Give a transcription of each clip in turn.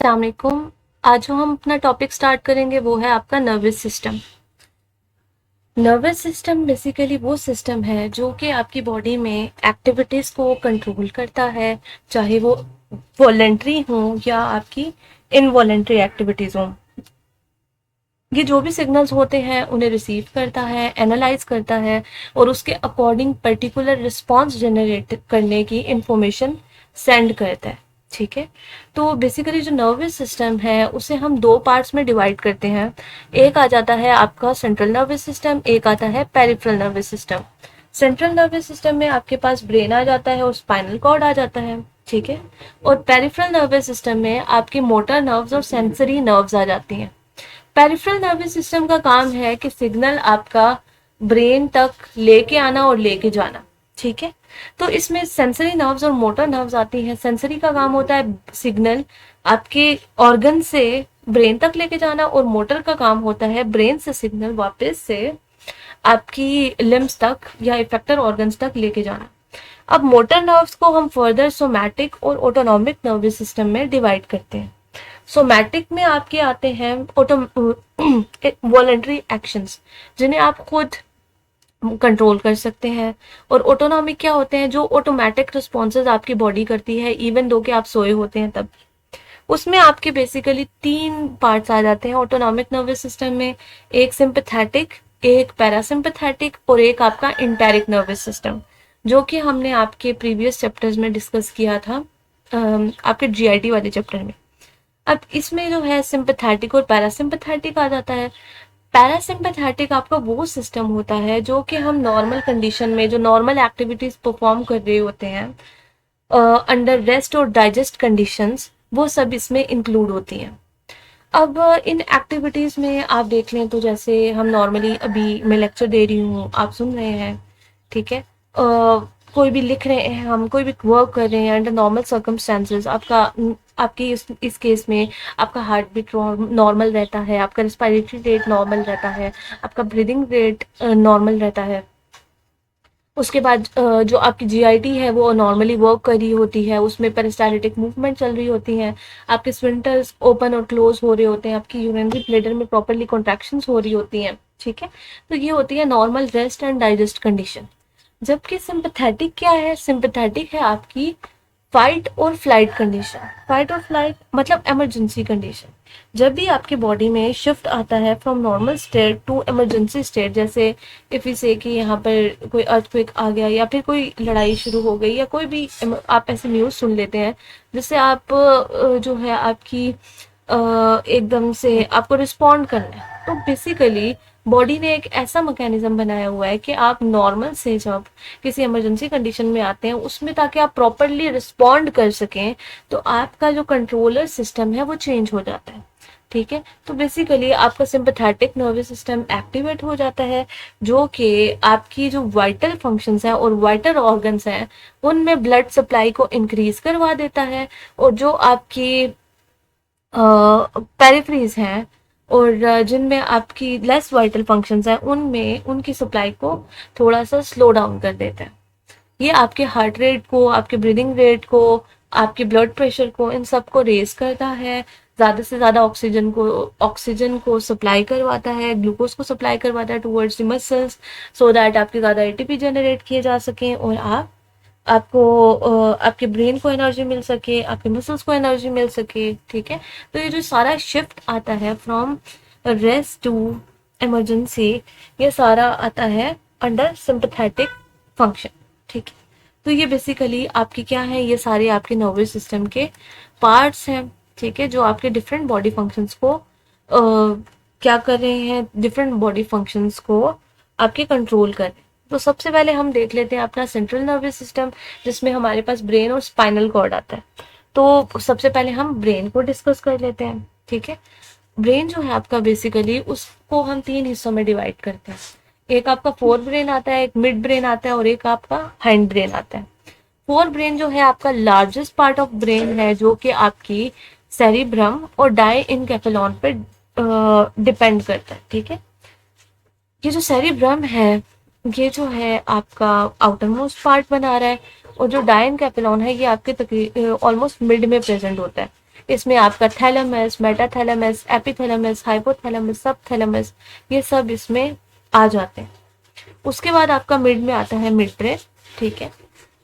अस्सलाम वालेकुम। आज जो हम अपना टॉपिक स्टार्ट करेंगे वो है आपका nervous system. Nervous system basically वो सिस्टम है जो कि आपकी बॉडी में एक्टिविटीज़ को कंट्रोल करता है, चाहे वो वॉलेंट्री हो या आपकी इनवॉलेंट्री एक्टिविटीज़ हों। ये जो भी सिग्नल्स होते हैं उन्हें रिसीव करता है, एनालाइज करता है और उसके अकॉर्डिंग पर्टिकुलर रिस्पॉन्स जनरेट करने की इंफॉर्मेशन सेंड करता है। ठीक है, तो बेसिकली जो नर्वस सिस्टम है उसे हम दो पार्ट्स में डिवाइड करते हैं। एक आ जाता है आपका सेंट्रल नर्वस सिस्टम, एक आता है peripheral nervous system. Central nervous system में आपके पास ब्रेन आ जाता है और स्पाइनल कॉर्ड आ जाता है। ठीक है, और पेरिफेरल नर्वस सिस्टम में आपकी मोटर नर्व्स और सेंसरी नर्व्स आ जाती हैं। पेरिफेरल नर्वस सिस्टम का काम है कि सिग्नल आपका ब्रेन तक लेके आना और लेके जाना। ठीक है, तो इसमें सेंसरी नर्व्स और मोटर नर्व्स आती हैं। सेंसरी का काम होता है सिग्नल आपके ऑर्गन से ब्रेन तक लेके जाना और मोटर का काम होता है ब्रेन से सिग्नल वापस से आपकी लिम्स तक या इफेक्टर ऑर्गन्स तक लेके जाना। अब मोटर नर्व्स को हम फर्दर सोमैटिक और ऑटोनॉमिक नर्वस सिस्टम में डिवाइड करते हैं। सोमैटिक में आपके आते हैं वॉलेंट्री एक्शंस जिन्हें आप खुद कंट्रोल कर सकते हैं, और ऑटोनॉमिक क्या होते हैं, जो ऑटोमेटिक रिस्पॉन्सेज आपकी बॉडी करती है इवन दो कि आप सोए होते हैं तब। उसमें आपके बेसिकली तीन पार्ट्स आ जाते हैं ऑटोनॉमिक नर्वस सिस्टम में। एक सिंपैथेटिक, एक पैरासिम्पैथेटिक और एक आपका इंटेरिक नर्वस सिस्टम, जो कि हमने आपके प्रीवियस चैप्टर्स में डिस्कस किया था, आपके जीआईटी वाले चैप्टर में। अब इसमें जो है सिंपैथेटिक और पैरासिम्पैथेटिक आ जाता है। पैरासिम्पैथेटिक आपका वो सिस्टम होता है जो कि हम नॉर्मल कंडीशन में जो नॉर्मल एक्टिविटीज परफॉर्म कर रहे होते हैं अंडर रेस्ट और डाइजेस्ट कंडीशंस, वो सब इसमें इंक्लूड होती हैं। अब इन एक्टिविटीज में आप देख लें तो जैसे हम नॉर्मली, अभी मैं लेक्चर दे रही हूँ, आप सुन रहे हैं, ठीक है, कोई भी लिख रहे हैं, हम कोई भी वर्क कर रहे हैं अंडर नॉर्मल सर्कमस्टेंसेस, आपकी इस केस में आपका हार्ट बीट नॉर्मल रहता है, आपका रेस्पिरेटरी रेट नॉर्मल रहता है, आपका ब्रीदिंग रेट नॉर्मल रहता है। उसके बाद जो आपकी जीआईटी है वो नॉर्मली वर्क कर रही होती है, उसमें पेरिस्टाल्टिक मूवमेंट चल रही होती हैं, आपके स्फिंक्टर्स ओपन और क्लोज हो रहे होते हैं, आपकी यूरिनरी ब्लैडर में प्रॉपरली कॉन्ट्रैक्शंस हो रही होती हैं। ठीक है, तो ये होती है normal rest and digest condition. जबकि सिंपैथेटिक क्या है, सिंपैथेटिक है आपकी फाइट और फ्लाइट कंडीशन। फाइट और फ्लाइट मतलब इमरजेंसी कंडीशन। जब भी आपकी बॉडी में शिफ्ट आता है from normal state to emergency state, जैसे इफ यू से कि यहाँ पर कोई अर्थक्वेक आ गया या फिर कोई लड़ाई शुरू हो गई या कोई भी आप ऐसे न्यूज़ सुन लेते हैं जिससे आप जो है आपकी एकदम से आपको रिस्पॉन्ड करना है, तो बेसिकली बॉडी ने एक ऐसा मैकेनिज्म बनाया हुआ है कि आप नॉर्मल से जब किसी इमरजेंसी कंडीशन में आते हैं उसमें, ताकि आप प्रॉपरली रिस्पॉन्ड कर सकें, तो आपका जो कंट्रोलर सिस्टम है वो चेंज हो जाता है। ठीक है, तो बेसिकली आपका सिंपैथेटिक नर्वस सिस्टम एक्टिवेट हो जाता है, जो कि आपकी जो वाइटल फंक्शंस हैं और वाइटल ऑर्गन्स हैं उनमें ब्लड सप्लाई को इंक्रीज करवा देता है, और जो आपकी पेरिफेरीज हैं और जिनमें आपकी लेस वाइटल फंक्शंस हैं उनमें उनकी सप्लाई को थोड़ा सा स्लो डाउन कर देता है। ये आपके हार्ट रेट को, आपके ब्रीदिंग रेट को, आपके ब्लड प्रेशर को, इन सब को रेज करता है, ज़्यादा से ज़्यादा ऑक्सीजन को सप्लाई करवाता है, ग्लूकोज को सप्लाई करवाता है towards the muscles, so that आपके ज़्यादा एटीपी जनरेट किए जा सकें और आपको आपके ब्रेन को एनर्जी मिल सके, आपके मसल्स को एनर्जी मिल सके। ठीक है, तो ये जो सारा शिफ्ट आता है फ्रॉम रेस्ट टू इमरजेंसी, ये सारा आता है अंडर सिंपैथेटिक फंक्शन। ठीक है, तो ये बेसिकली आपकी क्या है, ये सारे आपके नर्वस सिस्टम के पार्ट्स हैं। ठीक है, जो आपके डिफरेंट बॉडी फंक्शंस को क्या कर रहे हैं, डिफरेंट बॉडी फंक्शंस को आपके कंट्रोल कर रहे हैं। तो सबसे पहले हम देख लेते हैं अपना सेंट्रल नर्वस सिस्टम, जिसमें हमारे पास ब्रेन और स्पाइनल कॉर्ड आता है। तो सबसे पहले हम ब्रेन को डिस्कस कर लेते हैं। ठीक है, ब्रेन जो है आपका बेसिकली उसको हम तीन हिस्सों में डिवाइड करते हैं। एक आपका फोर ब्रेन आता है, एक मिड ब्रेन आता है और एक आपका हैंड ब्रेन आता है। फोर ब्रेन जो है आपका लार्जेस्ट पार्ट ऑफ ब्रेन है, जो कि आपकी सेरिब्रम और डाइनकेफेलॉन पे डिपेंड करता है। ठीक है, ये जो सेरिब्रम है ये जो है आपका आउटर मोस्ट पार्ट बना रहा है, और जो डाइनकेफेलॉन है ये आपके ऑलमोस्ट मिड में प्रेजेंट होता है। इसमें आपका thalamus, metathalamus, epithalamus, hypothalamus, subthalamus, ये सब इसमें आ जाते हैं। उसके बाद आपका मिड में आता है मिड ब्रेन, ठीक है।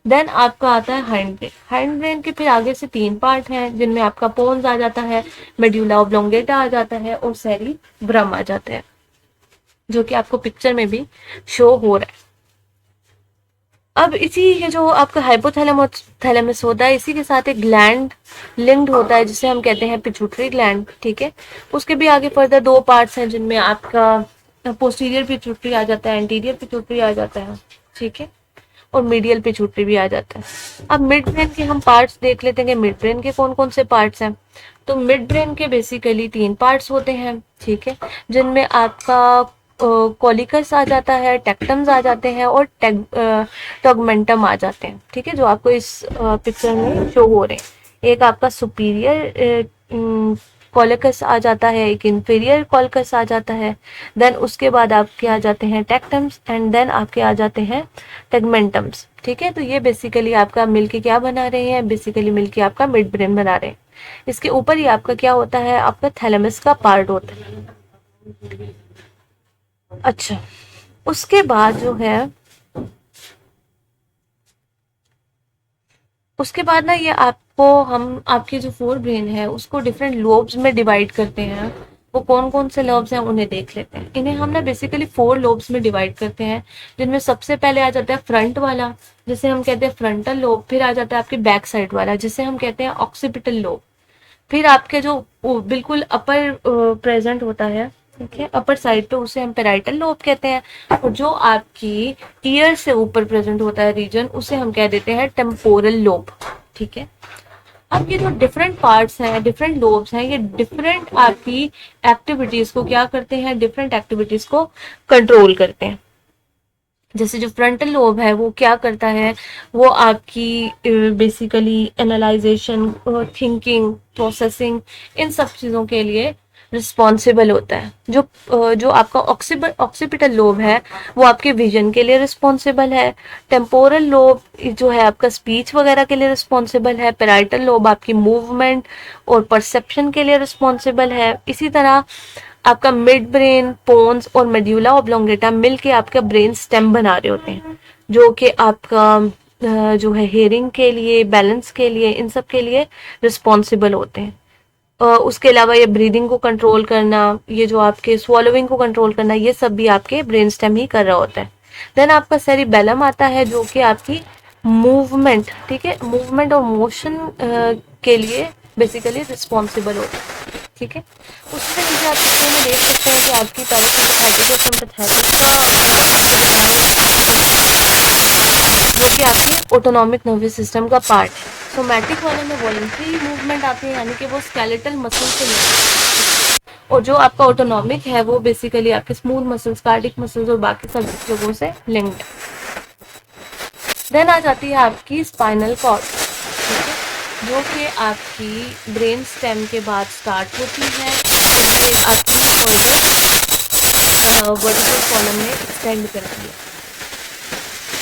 देन आपका आता है हाइंड ब्रेन। हाइंड ब्रेन के फिर आगे से 3 पार्ट हैं, जिनमें आपका पोन्स आ जाता है, मेड्यूला ऑब्लोंगेटा आ जाता है और सेरिब्रम आ जाता है, जो कि आपको पिक्चर में भी शो हो रहा है। अब इसी के जो आपका हाइपोथैलेमस थैलेमस होता है, इसी के साथ एक ग्लैंड लिंक्ड होता है जिसे हम कहते हैं पिट्यूटरी ग्लैंड, ठीक है। उसके भी आगे फर्दर 2 पार्ट्स हैं, जिनमें आपका पोस्टीरियर पिट्यूटरी आ जाता है, एंटीरियर पिट्यूटरी आ जाता है, ठीक है, और मीडियल पिट्यूटरी भी आ जाता है। अब मिड ब्रेन के हम पार्ट्स देख लेते हैं कि मिड ब्रेन के कौन कौन से पार्ट्स हैं। तो मिड ब्रेन के बेसिकली 3 पार्ट्स होते हैं, ठीक है, जिनमें आपका कॉलिकस आ जाता है, टेक्टम्स आ जाते हैं और टॉगमेंटम आ जाते हैं, ठीक है, जो आपको इस पिक्चर में शो हो रहे हैं। एक आपका सुपीरियर कॉलिकस आ जाता है, एक इंफीरियर कॉलिकस आ जाता है, देन उसके बाद आपके आ जाते हैं टेक्टम्स एंड देन आपके आ जाते हैं टेगमेंटम्स, ठीक है। तो ये बेसिकली आपका मिलके क्या बना रहे हैं, बेसिकली मिलके आपका मिड ब्रेन बना रहे हैं। इसके ऊपर ही आपका क्या होता है, आपका थैलेमस का पार्ट होता है। अच्छा, उसके बाद जो है, उसके बाद ना ये आपको हम आपकी जो फोर ब्रेन है उसको डिफरेंट लोब्स में डिवाइड करते हैं। वो कौन कौन से लोब्स हैं उन्हें देख लेते हैं। इन्हें हम ना बेसिकली 4 लोब्स में डिवाइड करते हैं, जिनमें सबसे पहले आ जाता है फ्रंट वाला, जिसे हम कहते हैं फ्रंटल लोब। फिर आ जाता है आपके बैक साइड वाला, जिसे हम कहते हैं ऑक्सीपिटल लोब। फिर आपके जो बिल्कुल अपर प्रेजेंट होता है, ठीक है, अपर साइड पे, उसे हम पेराइटल लोब कहते हैं। और जो आपकी ईयर से ऊपर प्रेजेंट होता है रीजन, उसे हम कह देते हैं टेम्पोरल लोब, ठीक है। अब ये जो डिफरेंट पार्ट्स हैं, डिफरेंट लोब्स हैं, ये डिफरेंट आपकी एक्टिविटीज को क्या करते हैं, डिफरेंट एक्टिविटीज को कंट्रोल करते हैं। जैसे जो फ्रंटल लोब है वो क्या करता है, वो आपकी बेसिकली एनालाइजेशन, थिंकिंग, प्रोसेसिंग, इन सब चीज़ों के लिए रिस्पॉन्सिबल होता है। जो आपका ऑक्सीपिटल लोब है वो आपके विजन के लिए रिस्पॉन्सिबल है। टेम्पोरल लोब जो है आपका स्पीच वगैरह के लिए रिस्पॉन्सिबल है। पेराइटल लोब आपकी मूवमेंट और परसेप्शन के लिए रिस्पॉन्सिबल है। इसी तरह आपका मिड ब्रेन, पोन्स और मेड्यूला ऑब्लोंगेटा मिलके आपका ब्रेन स्टेम बना रहे होते हैं, जो कि आपका जो है हेयरिंग के लिए, बैलेंस के लिए, इन सब के लिए रिस्पॉन्सिबल होते हैं। उसके अलावा ये ब्रीदिंग को कंट्रोल करना, ये जो आपके स्वॉलोइंग को कंट्रोल करना, ये सब भी आपके ब्रेन स्टेम ही कर रहा होता है। देन आपका सेरिबेलम आता है, जो कि आपकी मूवमेंट, ठीक है, मूवमेंट और मोशन के लिए बेसिकली रिस्पॉन्सिबल होता है, ठीक है। उससे नीचे आप पिक्चर में देख सकते हैं कि आपकी पैरासिम्पैथेटिक और सिम्पैथेटिक का जो कि आपकी ऑटोनॉमिक नर्वस सिस्टम का पार्ट है। सोमैटिक वाले में वॉलंटरी मूवमेंट आती है, यानी कि वो स्केलेटल मसल से लिंक्ड, और जो आपका ऑटोनॉमिक है वो बेसिकली आपके स्मूथ मसल्स, कार्डिक मसल्स और बाकी सब जगहों से लिंक्ड है। देन आ जाती है आपकी स्पाइनल कॉर्ड, ठीक है, जो कि आपकी ब्रेन स्टेम के बाद स्टार्ट होती है और ये आपकी फर्दर वर्टिकल कॉलम में एक्सटेंड करती है।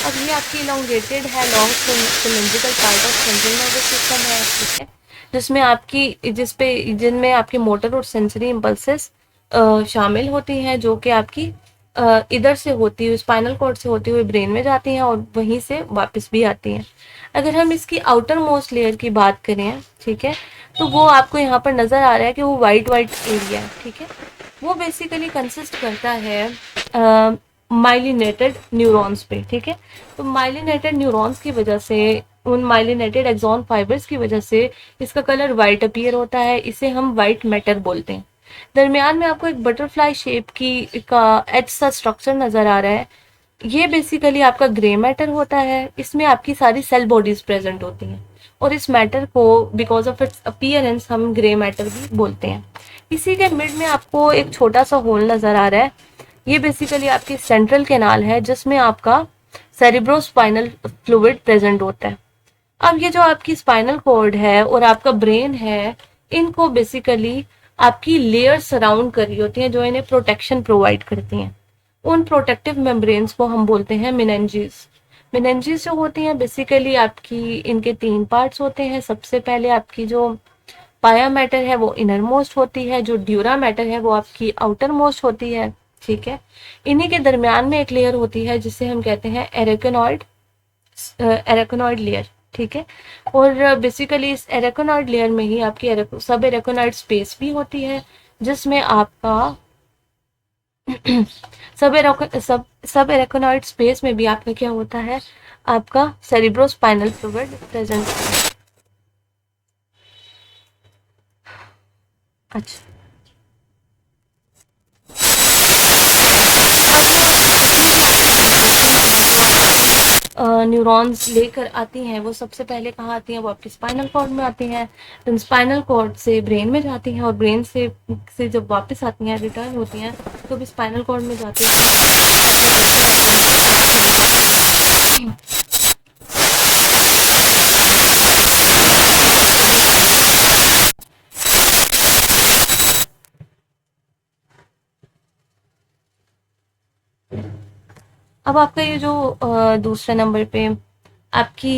अब ये आपकी इलोंगेटेड है, long cylindrical part of central nervous system है, ठीक है, जिसमें आपकी जिनमें आपकी मोटर और सेंसरी इम्पल्सेस शामिल होती हैं, जो कि आपकी इधर से होती हुई, स्पाइनल कॉर्ड से होती हुई ब्रेन में जाती हैं और वहीं से वापस भी आती हैं। अगर हम इसकी आउटर मोस्ट लेयर की बात करें, ठीक है, तो वो आपको यहाँ पर नजर आ रहा है कि वो वाइट एरिया है, ठीक है। वो बेसिकली कंसिस्ट करता है माइलिनेटेड न्यूरॉन्स पे, ठीक है। तो माइलिनेटेड न्यूरॉन्स की वजह से, उन माइलिनेटेड एक्सॉन फाइबर्स की वजह से इसका कलर वाइट अपीयर होता है। इसे हम वाइट मैटर बोलते हैं। दरमियान में आपको एक बटरफ्लाई शेप का एच सा स्ट्रक्चर नजर आ रहा है। ये बेसिकली आपका ग्रे मैटर होता है। इसमें आपकी सारी सेल बॉडीज प्रेजेंट होती हैं और इस मैटर को बिकॉज ऑफ इट्स अपीयरेंस हम ग्रे मैटर भी बोलते हैं। इसी के मिड में आपको एक छोटा सा होल नजर आ रहा है। ये बेसिकली आपकी सेंट्रल कैनाल है, जिसमें आपका सेरिब्रोस्पाइनल फ्लूइड प्रेजेंट होता है। अब ये जो आपकी स्पाइनल कॉर्ड है और आपका ब्रेन है, इनको बेसिकली आपकी लेयर सराउंड कर रही होती हैं, जो इन्हें प्रोटेक्शन प्रोवाइड करती हैं। उन प्रोटेक्टिव मेम्ब्रेन्स को हम बोलते हैं मेनिंजेस। मेनिंजेस जो होती हैं बेसिकली आपकी, इनके 3 पार्ट्स होते हैं। सबसे पहले आपकी जो पाया मैटर है वो इनर मोस्ट होती है, जो ड्यूरा मैटर है वो आपकी आउटर मोस्ट होती है, ठीक है। इन्हीं के दरमियान में एक लेयर होती है जिसे हम कहते हैं एरेकोनॉइड लेयर, ठीक है। और बेसिकली इस एरेकोनॉइड लेयर में ही आपकी सब एरेकोनॉइड स्पेस भी होती है, जिसमें आपका सब एरेकोनॉइड स्पेस में भी आपका क्या होता है, आपका सेरिब्रोस्पाइनल फ्लूइड प्रेजेंट। अच्छा, न्यूरॉन्स लेकर आती हैं वो सबसे पहले कहाँ आती हैं, वो आपके स्पाइनल कॉर्ड में आती हैं, तो स्पाइनल कॉर्ड से ब्रेन में जाती हैं, और ब्रेन से जब वापस आती हैं, रिटर्न होती हैं, तो भी स्पाइनल कॉर्ड में जाती हैं। अब आपका ये जो दूसरे नंबर पे आपकी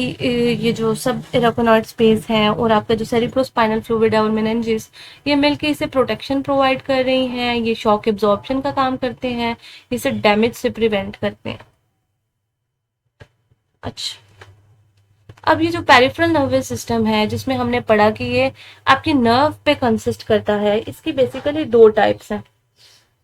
ये जो सब एराकोनॉइड स्पेस है और आपका जो सेरिब्रोस्पाइनल फ्लूइड है और मेनिंजेस, ये मिलके इसे प्रोटेक्शन प्रोवाइड कर रही हैं, ये शॉक एब्जॉर्प्शन का काम करते हैं, इसे डैमेज से प्रिवेंट करते हैं। अच्छा, अब ये जो पेरिफेरल नर्वस सिस्टम है जिसमें हमने पढ़ा कि ये आपके नर्व पे कंसिस्ट करता है, इसकी बेसिकली दो टाइप्स हैं,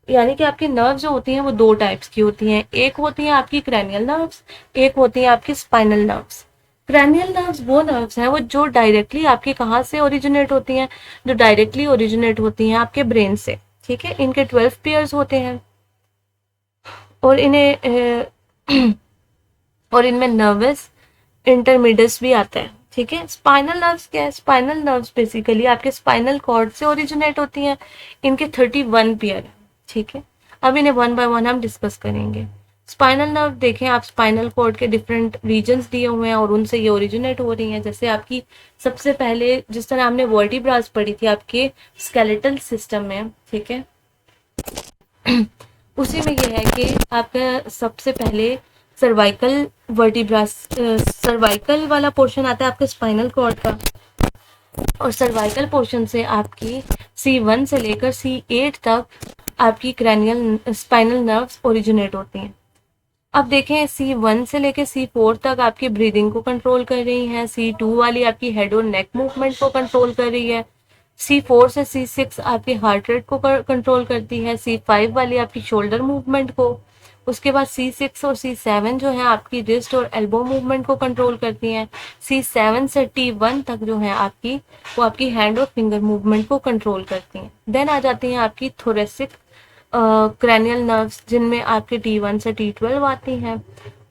यानी कि आपकी नर्व जो होती हैं वो दो टाइप्स की होती हैं, एक होती हैं आपकी क्रैनियल नर्व्स, एक होती हैं आपकी स्पाइनल नर्व्स। क्रैनियल नर्व्स वो नर्व्स हैं वो जो डायरेक्टली आपकी कहाँ से ओरिजिनेट होती हैं, जो डायरेक्टली ओरिजिनेट होती हैं आपके ब्रेन से, ठीक है। इनके 12 पेयर्स होते हैं और और इनमें नर्वस इंटरमीडियस भी आता है, ठीक है। स्पाइनल नर्व्स क्या है, स्पाइनल नर्व्स बेसिकली आपके स्पाइनल कॉर्ड से ओरिजिनेट होती हैं, इनके 31 पेयर है, ठीक है। अब इन्हें वन बाय वन हम डिस्कस करेंगे। स्पाइनल नर्व देखें आप, स्पाइनल कॉर्ड के डिफरेंट रीजन्स दिए हुए हैं और उनसे ये ओरिजिनेट हो रही हैं। जैसे आपकी सबसे पहले जिस तरह हमने वर्टिब्रास पढ़ी थी आपके स्केलेटल सिस्टम में, ठीक है, उसी में ये है कि आपका सबसे पहले सर्वाइकल वर्टिब्रास, सर्वाइकल वाला पोर्शन आता है आपके स्पाइनल कॉर्ड का, और सर्वाइकल पोर्शन से आपकी C1 से लेकर C8 तक आपकी क्रैनियल स्पाइनल नर्व्स ओरिजिनेट होती हैं। अब देखें C1 से लेकर C4 तक आपकी ब्रीदिंग को कंट्रोल कर रही हैं, C2 वाली आपकी हेड और नेक मूवमेंट को कंट्रोल कर रही है, C4 से C6 आपकी हार्ट रेट को कंट्रोल करती है, C5 वाली आपकी शोल्डर मूवमेंट को, उसके बाद C6 और C7 जो है आपकी रिस्ट और एल्बो मूवमेंट को कंट्रोल करती हैं, C7 से T1 तक जो है आपकी वो आपकी हैंड और फिंगर मूवमेंट को कंट्रोल करती हैं। देन आ जाती हैं आपकी थोरेसिक क्रैनियल नर्व्स जिनमें आपके T1 से T12 आती हैं,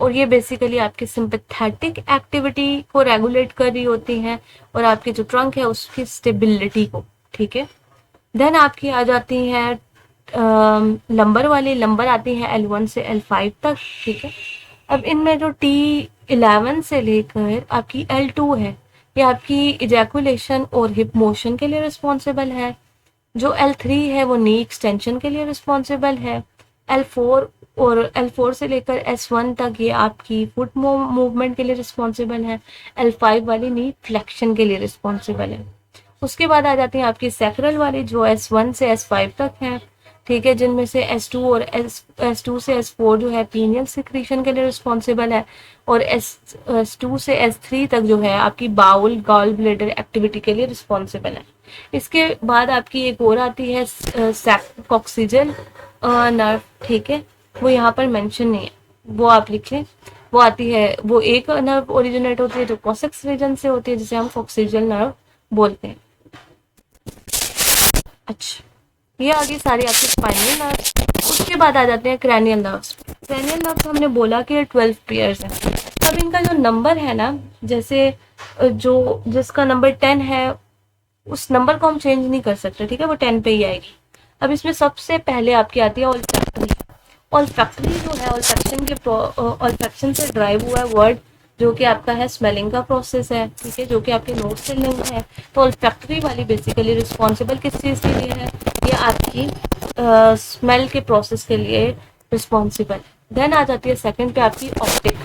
और ये बेसिकली आपकी सिंपैथेटिक एक्टिविटी को रेगुलेट कर रही होती हैं और आपके जो ट्रंक है उसकी स्टेबिलिटी को, ठीक है। देन आपकी आ जाती हैं लंबर वाली, लंबर आती है L1 से L5 तक, ठीक है। अब इनमें जो T11 से लेकर आपकी L2 है, ये आपकी इजैकुलेशन और हिप मोशन के लिए रिस्पॉन्सिबल है। जो L3 है वो नी एक्सटेंशन के लिए रिस्पॉन्सिबल है। L4 से लेकर S1 तक ये आपकी फुट मूवमेंट के लिए रिस्पॉन्सिबल है। L5 वाली नी फ्लेक्शन के लिए रिस्पॉन्सिबल है। उसके बाद आ जाती है आपकी सेक्रल वाली जो S1 से S5 तक है, ठीक है, जिनमें से S2 से S4 जो है पीनियल सिक्रीशन के लिए रिस्पॉन्सिबल है, और S2 से S3 तक जो है आपकी बाउल गॉल ब्लेडर एक्टिविटी के लिए रिस्पॉन्सिबल है। इसके बाद आपकी एक और आती है कॉक्सिजल नर्व, ठीक है, वो यहाँ पर मेंशन नहीं है, वो आप लिख लें। वो आती है, वो एक नर्व ओरिजिनेट होती है जो कॉसेक्स रीजन से होती है, जिसे हम कॉक्सिजल नर्व बोलते हैं। अच्छा, ये आगे सारी आपकी स्पाइनल नर्व्स। उसके बाद आ जाते हैं क्रैनियल नर्व्स। क्रैनियल नर्व्स हमने बोला कि 12 पेयर्स हैं। अब इनका जो नंबर है ना, जैसे जो जिसका नंबर 10 है उस नंबर को हम चेंज नहीं कर सकते, ठीक है, वो 10 पे ही आएगी। अब इसमें सबसे पहले आपकी आती है ऑल्फैक्टरी। ऑल्फैक्टरी जो है ऑल्फैक्शन से ड्राइव हुआ है वर्ड, जो कि आपका है स्मेलिंग का प्रोसेस है, ठीक है, जो कि आपके नोट से लिंक है। तो ऑल्फैक्टरी वाली बेसिकली रिस्पॉन्सिबल किस चीज़ के लिए है, ये आपकी स्मेल के प्रोसेस के लिए रिस्पॉन्सिबल है। देन आ जाती है सेकंड पे आपकी ऑप्टिक।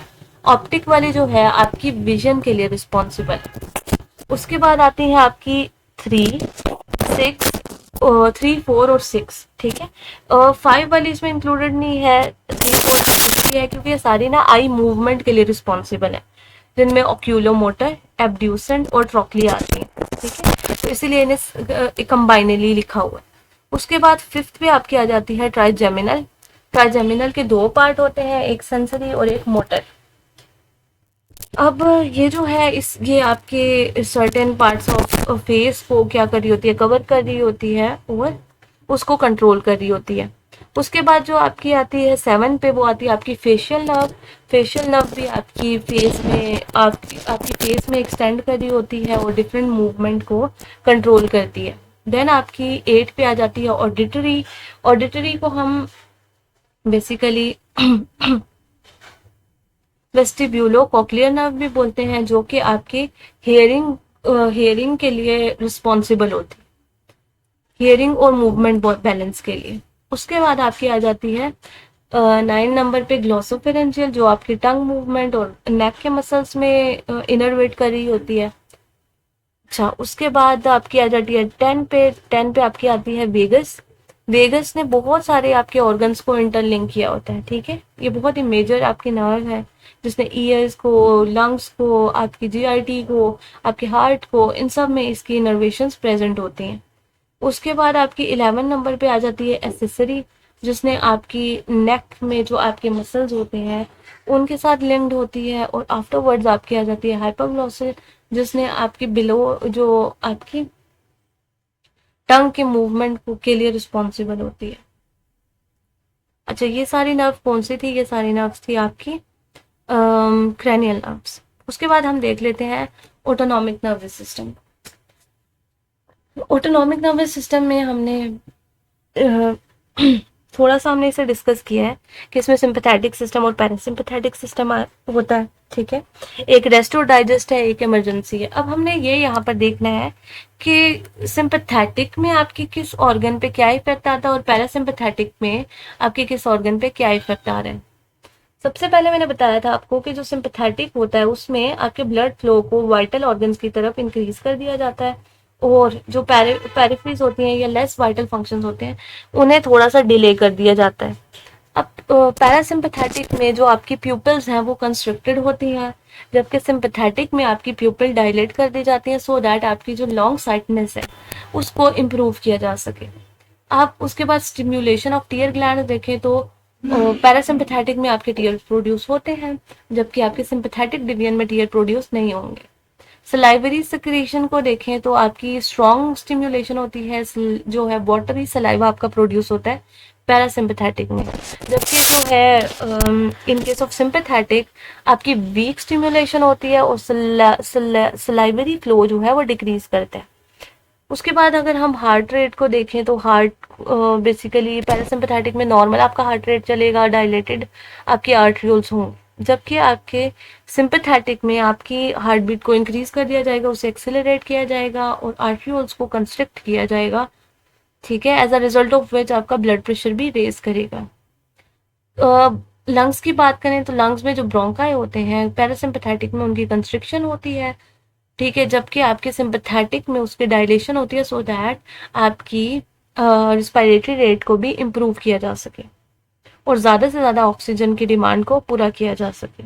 ऑप्टिक वाली जो है आपकी विजन के लिए रिस्पॉन्सिबल है। उसके बाद आती है आपकी 3, 6, 3, 4 और 6, ठीक है। 5 वाली इसमें इंक्लूडेड नहीं है, 3, 4, 6 इसलिए है क्योंकि ये सारी ना आई मूवमेंट के लिए रिस्पॉन्सिबल है, जिनमें ऑक्यूलोमोटर, एब्ड्यूसेंट और ट्रॉक्लिया आती है, ठीक है। तो इसीलिए इन्हें कंबाइनली लिखा हुआ है। उसके बाद फिफ्थ पे आपकी आ जाती है ट्राइजेमिनल। ट्राइजेमिनल के दो पार्ट होते हैं, एक सेंसरी और एक मोटर। अब ये जो है इस ये आपके सर्टेन पार्ट्स ऑफ फेस को क्या कर रही होती है, कवर कर रही होती है और उसको कंट्रोल कर रही होती है। उसके बाद जो आपकी आती है 7 पे, वो आती है आपकी फेशियल नर्व। फेशियल नर्व भी आपकी फेस में आपकी फेस में एक्सटेंड कर रही होती है और डिफरेंट मूवमेंट को कंट्रोल करती है। देन आपकी 8 पे आ जाती है ऑडिटरी। ऑडिटरी को हम बेसिकली वेस्टिब्यूलो कॉक्लियर नर्व भी बोलते हैं, जो कि आपकी हियरिंग हियरिंग के लिए रिस्पॉन्सिबल होती है, हियरिंग और मूवमेंट बैलेंस के लिए। उसके बाद आपकी आ जाती है 9 नंबर पे ग्लोसोफेरेंजियल, जो आपकी टंग मूवमेंट और नेक के मसल्स में इनरवेट कर रही होती है। अच्छा, उसके बाद आपकी आ जाती है 10 पे। 10 पे आपकी आती है वेगस। वेगस ने बहुत सारे आपके ऑर्गन्स को इंटरलिंक किया होता है, ठीक है। ये बहुत ही मेजर आपकी नर्व है, जिसने ईयर्स को, लंग्स को, आपकी जीआईटी को, आपके हार्ट को, इन सब में इसकी इनर्वेशंस प्रेजेंट होती हैं। उसके बाद आपकी 11 नंबर पे आ जाती है एसेसरी, जिसने आपकी नेक में जो आपके मसल्स होते हैं उनके साथ लिंक्ड होती है। और आफ्टरवर्ड्स आपकी आ जाती है हाइपोग्लॉसल, जिसने आपकी बिलो जो आपकी टंग के मूवमेंट के लिए रिस्पॉन्सिबल होती है। अच्छा, ये सारी नर्व कौन सी थी? ये सारी नर्व्स थी आपकी क्रैनियल नर्व्स। उसके बाद हम देख लेते हैं autonomic nervous system. Autonomic nervous system में हमने थोड़ा सा हमने इसे डिस्कस किया है कि इसमें सिंपैथेटिक सिस्टम और पैरासिम्पैथेटिक सिस्टम होता है, ठीक है। एक रेस्ट और डाइजेस्ट है, एक इमरजेंसी है। अब हमने ये यहाँ पर देखना है कि सिंपैथेटिक में आपकी किस ऑर्गन पे क्या इफेक्ट आता है और पैरासिम्पैथेटिक में आपके किस ऑर्गन पे क्या इफेक्ट आ रहा है। सबसे पहले मैंने बताया था आपको कि जो सिंपैथेटिक होता है उसमें आपके ब्लड फ्लो को वाइटल ऑर्गन्स की तरफ इंक्रीज कर दिया जाता है, और जो पेरिफेरीज होती हैं या लेस वाइटल फंक्शंस होते हैं उन्हें थोड़ा सा डिले कर दिया जाता है। अब पैरासिम्पैथेटिक में जो आपकी प्यूपिल्स हैं वो कंस्ट्रिक्टेड होती हैं, जबकि सिंपैथेटिक में आपकी प्यूपिल डायलेट कर दी जाती है, सो दैट आपकी जो लॉन्ग साइटनेस है उसको इम्प्रूव किया जा सके। आप उसके बाद स्टिम्युलेशन ऑफ टीयर ग्लैंड देखें तो पैरासिम्पैथेटिक में आपके टीयर प्रोड्यूस होते हैं, जबकि आपके सिंपैथेटिक डिवीजन में टीयर प्रोड्यूस नहीं होंगे। सलाइवरी सिक्रेशन को देखें तो आपकी स्ट्रॉन्ग स्टिम्युलेशन होती है, जो है वाटरी सलाइवा आपका प्रोड्यूस होता है पैरासिम्पैथेटिक में, जबकि जो है इन केस ऑफ सिंपैथेटिक आपकी वीक स्टिम्युलेशन होती है और सलाइवरी फ्लो जो है वो डिक्रीज करता है। उसके बाद अगर हम हार्ट रेट को देखें तो हार्ट बेसिकली पैरासिम्पैथेटिक में नॉर्मल आपका हार्ट रेट चलेगा, डायलेटेड आपकी आर्टरियोल्स हों, जबकि आपके सिंपैथेटिक में आपकी हार्ट बीट को इंक्रीज कर दिया जाएगा, उसे एक्सेलरेट किया जाएगा और आर्टरियोल्स को कंस्ट्रिक्ट किया जाएगा, ठीक है। As a result of which आपका ब्लड प्रेशर भी रेज करेगा। लंग्स की बात करें तो लंग्स में जो ब्रोंकाई होते हैं पैरासिम्पैथेटिक में उनकी कंस्ट्रिक्शन होती है, ठीक है, जबकि आपके सिंपैथेटिक में उसकी डायलेशन होती है, सो दैट आपकी रिस्पायरेटरी रेट को भी इम्प्रूव किया जा सके और ज़्यादा से ज़्यादा ऑक्सीजन की डिमांड को पूरा किया जा सके।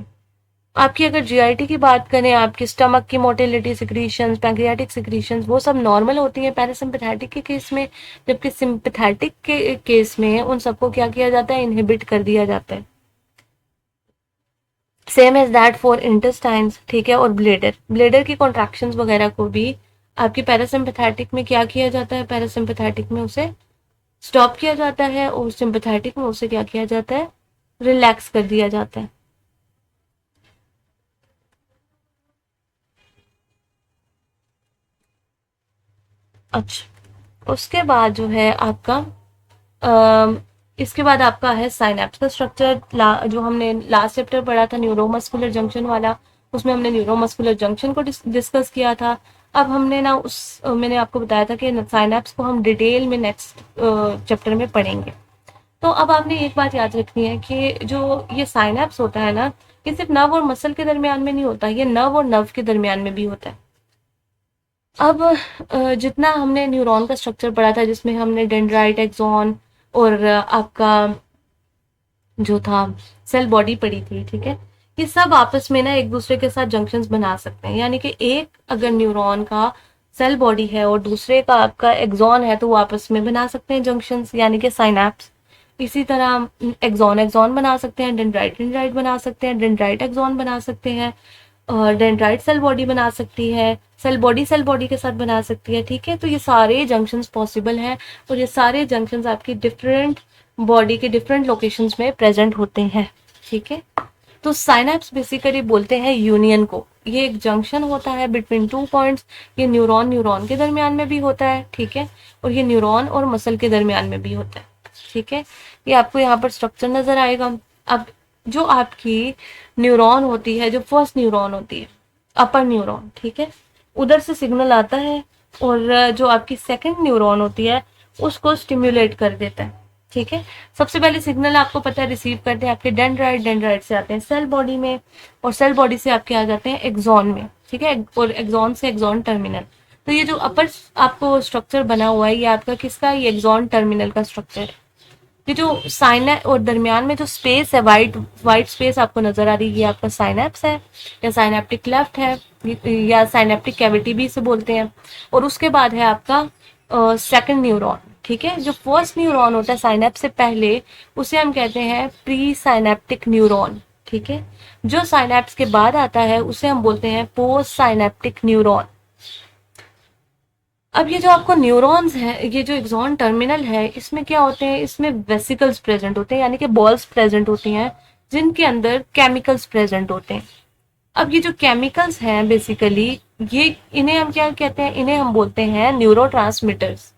आपकी अगर जीआईटी की बात करें, आपकी स्टमक की मोटिलिटी सिक्रीशंस, पैंक्रियाटिक सिक्रीशंस, वो सब नॉर्मल होती हैं पैरासिम्पैथेटिक के केस में, जबकि सिंपैथेटिक के केस में उन सबको क्या किया जाता है, इनहिबिट कर दिया जाता है। Same as that for intestines, ठीक है। और ब्लेडर, ब्लेडर की कॉन्ट्रैक्शंस वगैरह को भी आपकी पैरासिम्पैथेटिक में क्या किया जाता है, पैरासिम्पैथेटिक में उसे स्टॉप किया जाता है और सिंपैथेटिक में उसे क्या किया जाता है, रिलैक्स कर दिया जाता है। अच्छा, उसके बाद जो है आपका इसके बाद आपका है साइनेप्स का स्ट्रक्चर। जो हमने लास्ट चैप्टर पढ़ा था न्यूरोमस्कुलर जंक्शन वाला, उसमें हमने न्यूरोमस्कुलर जंक्शन को डिस्कस किया था। अब हमने ना मैंने आपको बताया था कि साइनेप्स को हम डिटेल में नेक्स्ट चैप्टर में पढ़ेंगे। तो अब आपने एक बात याद रखनी है कि जो ये साइनेप्स होता है ना, ये सिर्फ नर्व और मसल के दरमियान में नहीं होता, ये नर्व और नर्व के दरमियान में भी होता है। अब जितना हमने न्यूरॉन का स्ट्रक्चर पढ़ा था, जिसमें हमने डेंड्राइट, एक्सॉन और आपका जो था सेल बॉडी पड़ी थी, ठीक है, ये सब आपस में ना एक दूसरे के साथ जंक्शंस बना सकते हैं। यानी कि एक अगर न्यूरॉन का सेल बॉडी है और दूसरे का आपका एक्सॉन है, तो वो आपस में बना सकते हैं जंक्शंस, यानी कि साइनैप्स। इसी तरह एक्सॉन एक्सॉन बना सकते हैं, डेंड्राइट डेंड्राइट बना सकते हैं, डेंड्राइट एक्सॉन बना सकते हैं, डेंड्राइट सेल बॉडी बना सकती है, सेल बॉडी के साथ बना सकती है, ठीक है। तो ये सारे जंक्शंस पॉसिबल हैं, और ये सारे जंक्शंस आपकी डिफरेंट बॉडी के डिफरेंट लोकेशंस में प्रेजेंट होते हैं, ठीक है। तो साइनैप्स बेसिकली बोलते हैं यूनियन को। ये एक जंक्शन होता है बिटवीन टू पॉइंट्स। ये न्यूरॉन न्यूरॉन के दरमियान में भी होता है, ठीक है, और ये न्यूरॉन और मसल के दरमियान में भी होता है, ठीक है। ये आपको यहाँ पर स्ट्रक्चर नजर आएगा। अब जो आपकी न्यूरॉन होती है, जो फर्स्ट न्यूरॉन होती है, अपर न्यूरॉन, ठीक है, उधर से सिग्नल आता है, और जो आपकी सेकंड न्यूरॉन होती है उसको स्टिम्युलेट कर देता है, ठीक है। सबसे पहले सिग्नल आपको पता है रिसीव करते हैं आपके डेंड्राइट, डेंड्राइट से आते हैं सेल बॉडी में, और सेल बॉडी से आपके आ जाते हैं एक्सॉन में, ठीक है, और एक्सॉन से एक्सॉन टर्मिनल। तो ये जो अपर आपको स्ट्रक्चर बना हुआ है, ये आपका किसका, ये एक्सॉन टर्मिनल का स्ट्रक्चर है। ये जो साइनैप और दरमियान में जो स्पेस है, वाइट वाइट स्पेस आपको नजर आ रही है, ये आपका साइनैप्स है, या साइनेप्टिक क्लेफ्ट है, या साइनेप्टिक कैविटी भी इसे बोलते हैं। और उसके बाद है आपका सेकंड न्यूरॉन, ठीक है। जो फर्स्ट न्यूरॉन होता है साइनेप्स से पहले, उसे हम कहते हैं प्री साइनेप्टिक न्यूरॉन, ठीक है। जो साइनेप्स के बाद आता है उसे हम बोलते हैं पोस्ट साइनेप्टिक न्यूरॉन। अब ये जो आपको न्यूरॉन्स हैं, ये जो एक्सॉन टर्मिनल है, इसमें क्या होते हैं, इसमें वेसिकल्स प्रेजेंट होते हैं, यानी कि बॉल्स प्रेजेंट होती हैं, जिनके अंदर केमिकल्स प्रेजेंट होते हैं। अब ये जो केमिकल्स हैं बेसिकली, ये इन्हें हम क्या कहते हैं, इन्हें हम बोलते हैं न्यूरोट्रांसमीटर्स।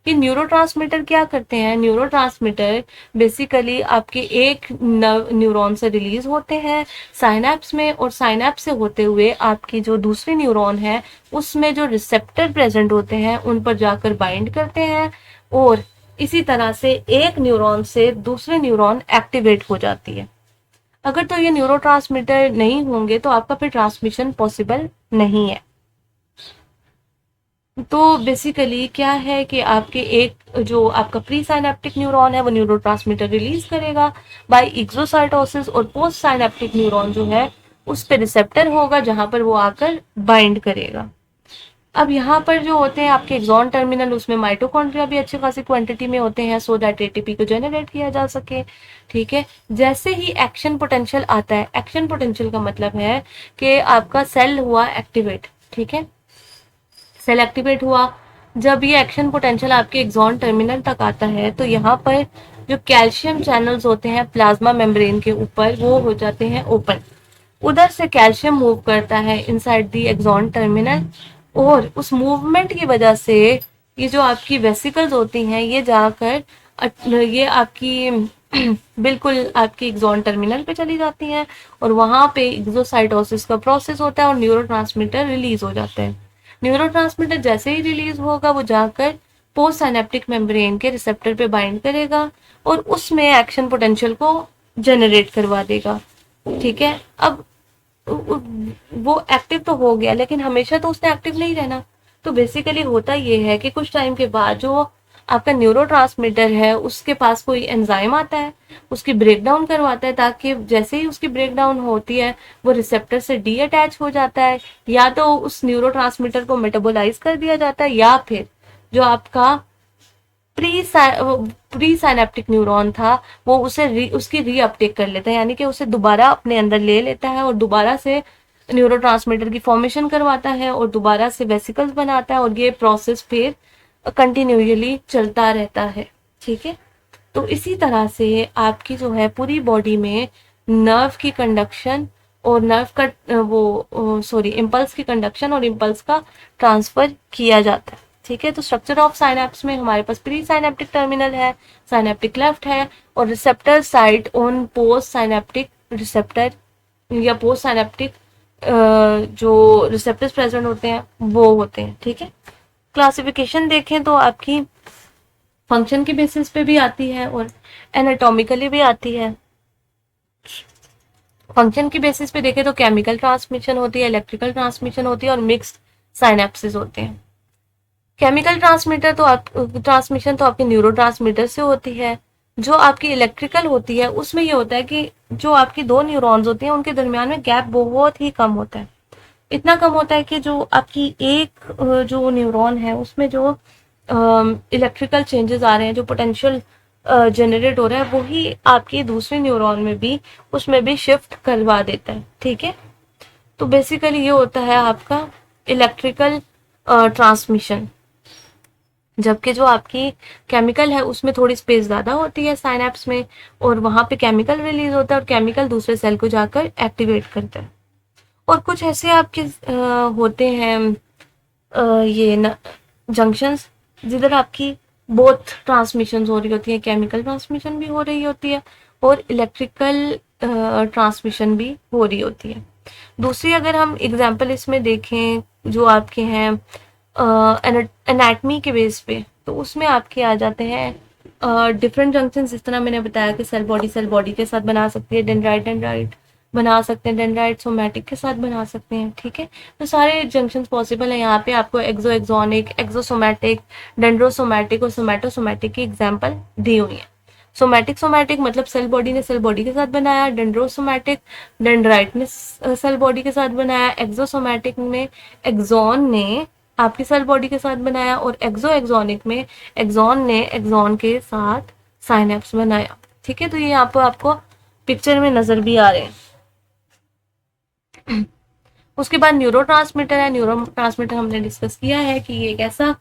ये न्यूरोट्रांसमीटर क्या करते हैं, न्यूरोट्रांसमीटर बेसिकली आपके एक न्यूरॉन से रिलीज होते हैं साइनैप्स में, और साइनैप्स से होते हुए आपकी जो दूसरी न्यूरॉन है उसमें जो रिसेप्टर प्रेजेंट होते हैं उन पर जाकर बाइंड करते हैं, और इसी तरह से एक न्यूरॉन से दूसरे न्यूरॉन एक्टिवेट हो जाती है। अगर तो ये न्यूरोट्रांसमीटर नहीं होंगे तो आपका फिर ट्रांसमिशन पॉसिबल नहीं है। तो बेसिकली क्या है कि आपके एक जो आपका प्री साइनेप्टिक न्यूरॉन है वो न्यूरोट्रांसमीटर रिलीज करेगा बाय एक्सोसाइटोसिस, और पोस्ट साइनेप्टिक न्यूरॉन जो है उस पे रिसेप्टर होगा जहां पर वो आकर बाइंड करेगा। अब यहाँ पर जो होते हैं आपके एक्सॉन टर्मिनल, उसमें माइटोकॉन्ड्रिया भी अच्छी खासी क्वांटिटी में होते हैं, सो दैट एटीपी को जनरेट किया जा सके, ठीक है। जैसे ही एक्शन पोटेंशियल आता है, एक्शन पोटेंशियल का मतलब है कि आपका सेल हुआ एक्टिवेट, ठीक है, सेल एक्टिवेट हुआ। जब ये एक्शन पोटेंशियल आपके एक्सॉन टर्मिनल तक आता है, तो यहाँ पर जो कैल्शियम चैनल्स होते हैं प्लाज्मा मेम्ब्रेन के ऊपर, वो हो जाते हैं ओपन। उधर से कैल्शियम मूव करता है इनसाइड दी एक्सॉन टर्मिनल, और उस मूवमेंट की वजह से ये जो आपकी वेसिकल्स होती हैं ये जाकर ये आपकी बिल्कुल आपकी एक्सॉन टर्मिनल पे चली जाती हैं, और वहां पे एक्सोसाइटोसिस का प्रोसेस होता है और न्यूरोट्रांसमीटर रिलीज हो जाते हैं। न्यूरोट्रांसमीटर जैसे ही रिलीज होगा वो जाकर पोस्ट साइनेप्टिक मेम्ब्रेन के रिसेप्टर पे बाइंड करेगा और उसमें एक्शन पोटेंशियल को जनरेट करवा देगा, ठीक है। अब वो एक्टिव तो हो गया, लेकिन हमेशा तो उसने एक्टिव नहीं रहना। तो बेसिकली होता ये है कि कुछ टाइम के बाद जो आपका न्यूरोट्रांसमीटर है उसके पास कोई एंजाइम आता है, उसकी ब्रेकडाउन करवाता है, ताकि जैसे ही उसकी ब्रेकडाउन होती है वो रिसेप्टर से डी अटैच हो जाता है, या तो उस न्यूरोट्रांसमीटर को मेटाबोलाइज कर दिया जाता है, या फिर जो आपका प्री साइनेप्टिक न्यूरॉन था वो उसकी रीअपटेक कर लेता है, यानी कि उसे दोबारा अपने अंदर ले लेता है और दोबारा से न्यूरोट्रांसमीटर की फॉर्मेशन करवाता है और दोबारा से वेसिकल्स बनाता है, और ये प्रोसेस फिर कंटिन्यूअली चलता रहता है, ठीक है। तो इसी तरह से आपकी जो है पूरी बॉडी में नर्व की कंडक्शन और नर्व का वो सॉरी इम्पल्स की कंडक्शन और इम्पल्स का ट्रांसफर किया जाता है, ठीक है। तो स्ट्रक्चर ऑफ साइनैप्स में हमारे पास प्री साइनेप्टिक टर्मिनल है, साइनेप्टिक क्लेफ्ट है, और receptor site on post synaptic receptor या पोस्ट साइनेप्टिक जो रिसेप्टर्स प्रेजेंट होते हैं वो होते हैं, ठीक है। क्लासिफिकेशन देखें तो आपकी फंक्शन के बेसिस पे भी आती है और एनाटॉमिकली भी आती है। फंक्शन की बेसिस पे देखें तो केमिकल ट्रांसमिशन होती है, इलेक्ट्रिकल ट्रांसमिशन होती है और मिक्स्ड साइनेप्सिस होते हैं। केमिकल ट्रांसमीटर तो आप ट्रांसमिशन तो आपके न्यूरोट्रांसमीटर से होती है। जो आपकी इलेक्ट्रिकल होती है उसमें ये होता है कि जो आपकी दो न्यूरॉन्स होती हैं उनके दरमियान में गैप बहुत ही कम होता है। इतना कम होता है कि जो आपकी एक जो न्यूरॉन है उसमें जो इलेक्ट्रिकल चेंजेस आ रहे हैं, जो पोटेंशियल जनरेट हो रहा है, वही आपके दूसरे न्यूरॉन में भी उसमें भी शिफ्ट करवा देता है। ठीक है, तो बेसिकली ये होता है आपका इलेक्ट्रिकल ट्रांसमिशन। जबकि जो आपकी केमिकल है उसमें थोड़ी स्पेस ज़्यादा होती है साइनेप्स में, और वहाँ पे केमिकल रिलीज होता है और केमिकल दूसरे सेल को जाकर एक्टिवेट करता है। और कुछ ऐसे आपके होते हैं ये जंक्शंस जिधर आपकी बोथ ट्रांसमिशन हो रही होती है, केमिकल ट्रांसमिशन भी हो रही होती है और इलेक्ट्रिकल ट्रांसमिशन भी हो रही होती है। दूसरी अगर हम एग्जांपल इसमें देखें जो आपके हैं एनाटमी के बेस पे, तो उसमें आपके आ जाते हैं डिफरेंट जंक्शन। जिस तरह मैंने बताया कि सेल बॉडी के साथ बना सकती है, डेंड्राइट बना सकते हैं, डेंड्राइट सोमैटिक के साथ बना सकते हैं। ठीक है, तो सारे जंक्शन पॉसिबल है। यहाँ पे आपको एक्सोएक्सोनिक, एक्सोसोमैटिक, डेंड्रोसोमैटिक और सोमैटोसोमैटिक की एग्जाम्पल दी हुई है। सोमैटिक मतलब सेल बॉडी ने सेल बॉडी के साथ बनाया, डेंड्रोसोमैटिक डेंड्राइट ने सेल बॉडी के साथ बनाया, एक्सोसोमैटिक में एक्सॉन ने आपकी सेल बॉडी के साथ बनाया, और एक्सोएक्सोनिक में एक्सॉन ने एक्सॉन के साथ साइनेप्स बनाया। ठीक है, तो ये यहाँ पर आपको पिक्चर में नजर भी आ रहे हैं। उसके बाद न्यूरोट्रांसमीटर है। न्यूरोट्रांसमीटर हमने डिस्कस किया है कि ये एक ऐसा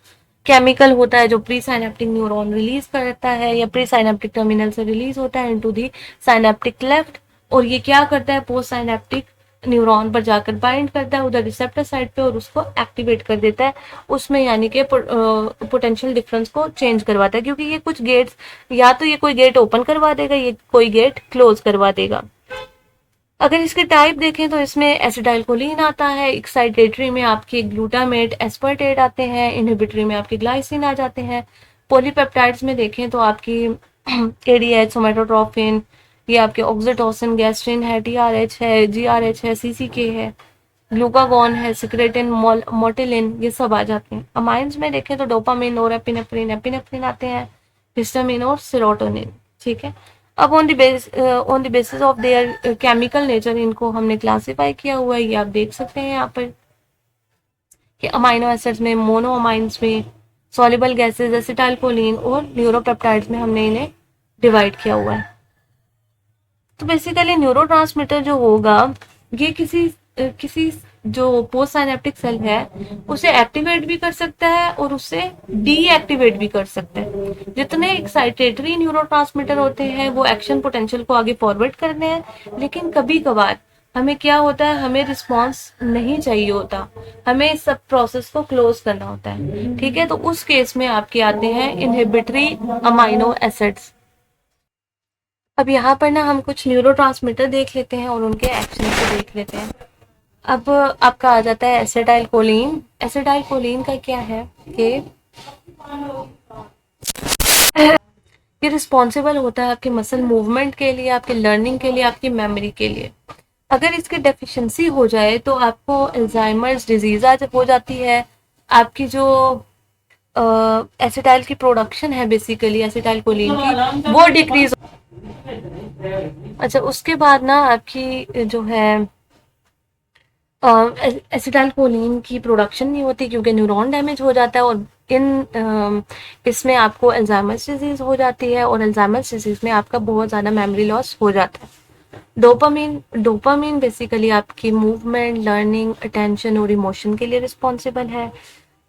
केमिकल होता है जो प्री साइनेप्टिक न्यूरॉन रिलीज करता है या प्री साइनेप्टिक टर्मिनल से रिलीज होता है इनटू दी साइनेप्टिक लेफ्ट, और ये क्या करता है, पोस्ट साइनेप्टिक न्यूरॉन पर जाकर बाइंड करता है उधर रिसेप्टर साइड पे और उसको एक्टिवेट कर देता है उसमें, यानी कि पोटेंशियल डिफरेंस को चेंज करवाता है। क्योंकि ये कुछ गेट्स, या तो ये कोई गेट ओपन करवा देगा, ये कोई गेट क्लोज करवा देगा। अगर इसके टाइप देखें तो इसमें एसिटाइलकोलिन आता है, एक्साइटेटरी में आपके ग्लूटामेट, एस्पर्टेट आते हैं, इनहिबिटरी में आपके ग्लाइसिन आ जाते हैं। पॉलीपेप्टाइड्स में देखें तो आपकी एडीएच, सोमेटोट्रोफिन, ये आपके ऑक्सीटोसिन, गैस्ट्रिन है, टीआरएच है, जीआरएच है, सीसीके है, ग्लूकागॉन है, सिक्रेटिन, मोटिलिन, ये सब आ जाते हैं। अमाइंस में देखें तो डोपामिन, नोरेपिनेफ्रिन, एपिनेफ्रिन आते हैं, हिस्टामिन और सेरोटोनिन। ठीक है, अब on the basis of their chemical nature इनको हमने क्लासिफाई किया हुआ है, ये आप देख सकते हैं यहाँ पर कि अमाइनो एसिड्स में, मोनो अमाइंस में, सॉल्युबल गैसेस, एसिटाइलकोलिन और न्यूरोपेप्टाइड्स में हमने इन्हें डिवाइड किया हुआ है। तो बेसिकली न्यूरोट्रांसमीटर जो होगा ये किसी जो पोस्ट साइनेप्टिक सेल है उसे एक्टिवेट भी कर सकता है और उसे डीएक्टिवेट भी कर सकता है। जितने एक्साइटेटरी न्यूरोट्रांसमीटर होते हैं वो एक्शन पोटेंशियल को आगे फॉरवर्ड करते हैं, लेकिन कभी कभार हमें क्या होता है, हमें रिस्पॉन्स नहीं चाहिए होता, हमें सब प्रोसेस को क्लोज करना होता है। ठीक है, तो उस केस में आपके आते हैं इनहिबिटरी अमाइनो एसिड्स। अब यहाँ पर ना हम कुछ न्यूरोट्रांसमीटर देख लेते हैं और उनके एक्शन को देख लेते हैं। अब आपका आ जाता है एसिटाइलकोलिन। एसिटाइलकोलिन का क्या है कि ये रिस्पॉन्सिबल होता है आपके मसल मूवमेंट के लिए, आपके लर्निंग के लिए, आपकी मेमोरी के लिए। अगर इसकी डेफिशिएंसी हो जाए तो आपको अल्जाइमर्स डिजीज हो जाती है। आपकी जो एसिटाइल की प्रोडक्शन है बेसिकली एसिटाइलकोलिन की वो डिक्रीज। अच्छा, उसके बाद ना आपकी जो है एसिटाइलकोलिन की प्रोडक्शन नहीं होती क्योंकि न्यूरॉन डैमेज हो जाता है, और इसमें आपको अल्जाइमर्स डिजीज हो जाती है, और अल्जाइमर्स डिजीज में आपका बहुत ज़्यादा मेमोरी लॉस हो जाता है। डोपामिन बेसिकली आपकी मूवमेंट, लर्निंग, अटेंशन और इमोशन के लिए रिस्पॉन्सिबल है।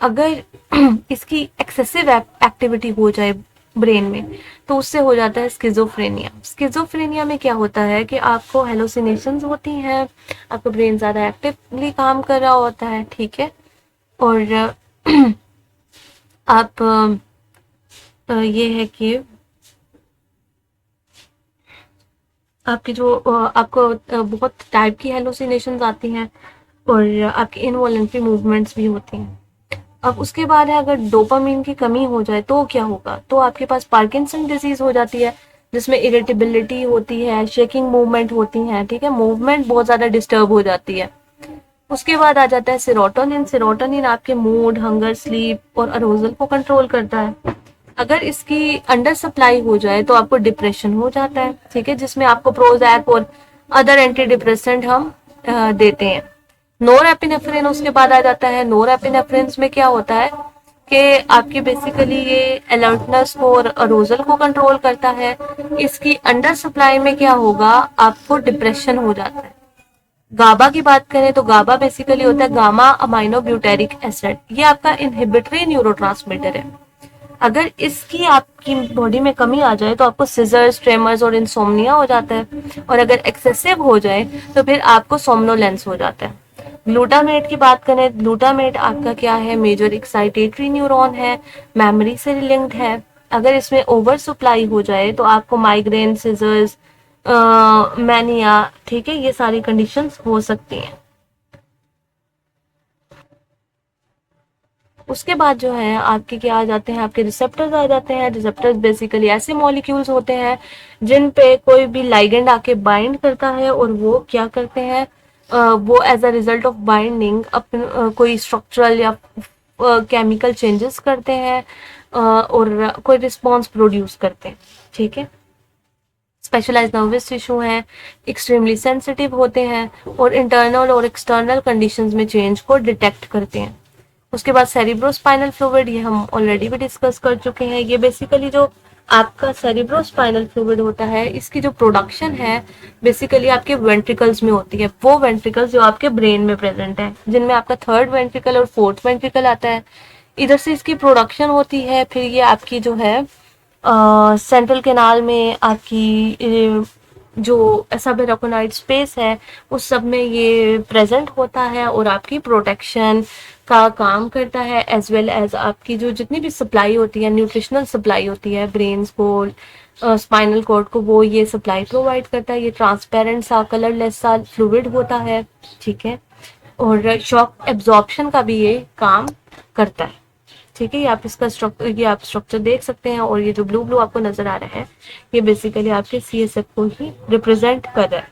अगर इसकी एक्सेसिव एक्टिविटी हो जाए ब्रेन में तो उससे हो जाता है स्किज़ोफ्रेनिया। स्किज़ोफ्रेनिया में क्या होता है कि आपको हेलुसिनेशंस होती हैं, आपका ब्रेन ज़्यादा एक्टिवली काम कर रहा होता है। ठीक है, और आप ये है कि आपकी जो आपको बहुत टाइप की हेलुसिनेशंस आती हैं और आपकी इनवॉलंटरी मूवमेंट्स भी होती हैं। अब उसके बाद है अगर डोपामिन की कमी हो जाए तो क्या होगा, तो आपके पास पार्किंसन डिजीज हो जाती है जिसमें इरिटेबिलिटी होती है, शेकिंग मूवमेंट होती है। ठीक है, मूवमेंट बहुत ज़्यादा डिस्टर्ब हो जाती है। उसके बाद आ जाता है सेरोटोनिन। सेरोटोनिन आपके मूड, हंगर, स्लीप और अरोजल को कंट्रोल करता है। अगर इसकी अंडर सप्लाई हो जाए तो आपको डिप्रेशन हो जाता है, ठीक है, जिसमें आपको प्रोजैक और अदर एंटी डिप्रेसेंट हम देते हैं। नोरएपिनेफ्रिन उसके बाद आ जाता है। नोरएपिनेफ्रिन में क्या होता है कि आपकी बेसिकली ये अलर्टनेस को और अरोजल को कंट्रोल करता है। इसकी अंडर सप्लाई में क्या होगा, आपको डिप्रेशन हो जाता है। गाबा की बात करें तो गाबा बेसिकली होता है गामा अमाइनो ब्यूटेरिक एसिड। ये आपका इनहिबिटरी न्यूरोट्रांसमीटर है। अगर इसकी आपकी बॉडी में कमी आ जाए तो आपको सिजर्स, ट्रेमर्स और इंसोम्निया हो जाता है। और अगर एक्सेसिव हो जाए तो फिर आपको सोमनोलेंस हो जाता है। ग्लूटामेट की बात करें, ग्लूटामेट आपका क्या है, मेजर एक्साइटेटरी न्यूरॉन है, मेमोरी से लिंक्ड है। अगर इसमें ओवर सप्लाई हो जाए तो आपको माइग्रेन, सिजर्स, मैनिया, ठीक है, ये सारी कंडीशंस हो सकती हैं। उसके बाद जो है आपके क्या आ जाते हैं, आपके रिसेप्टर्स आ जाते हैं। रिसेप्टर्स बेसिकली ऐसे मॉलिक्यूल्स होते हैं जिन पे कोई भी लाइगेंड आके बाइंड करता है और वो क्या करते हैं, वो as a result of binding upon कोई स्ट्रक्चरल या केमिकल चेंजेस करते हैं और कोई रिस्पॉन्स प्रोड्यूस करते हैं, ठीक है। स्पेशलाइज्ड नर्वस टिश्यू हैं, एक्सट्रीमली सेंसिटिव होते हैं और इंटरनल और एक्सटर्नल कंडीशंस में चेंज को डिटेक्ट करते हैं। उसके बाद सेरिब्रोस्पाइनल फ्लूइड, ये हम ऑलरेडी भी डिस्कस कर चुके हैं। ये बेसिकली जो आपका सेरिब्रोस्पाइनल फ्लूइड होता है, इसकी जो प्रोडक्शन है बेसिकली आपके वेंट्रिकल्स में होती है। वो वेंट्रिकल्स जो आपके ब्रेन में प्रेजेंट है, जिनमें आपका थर्ड वेंट्रिकल और फोर्थ वेंट्रिकल आता है, इधर से इसकी प्रोडक्शन होती है। फिर ये आपकी जो है सेंट्रल कैनाल में आपकी जो सबएराकोनाइड स्पेस है उस सब में ये प्रेजेंट होता है और आपकी प्रोटेक्शन का काम करता है, एज वेल एज आपकी जो जितनी भी सप्लाई होती है, न्यूट्रिशनल सप्लाई होती है ब्रेन्स को, स्पाइनल कॉर्ड को, वो ये सप्लाई प्रोवाइड करता है। ये ट्रांसपेरेंट सा, कलरलेस सा फ्लूइड होता है, ठीक है, और शॉक एब्जॉर्प्शन का भी ये काम करता है, ठीक है। ये आप इसका स्ट्रक्चर, ये आप स्ट्रक्चर देख सकते हैं और ये जो ब्लू ब्लू आपको नजर आ रहा है ये बेसिकली आपके CSF को ही रिप्रेजेंट कर रहा है।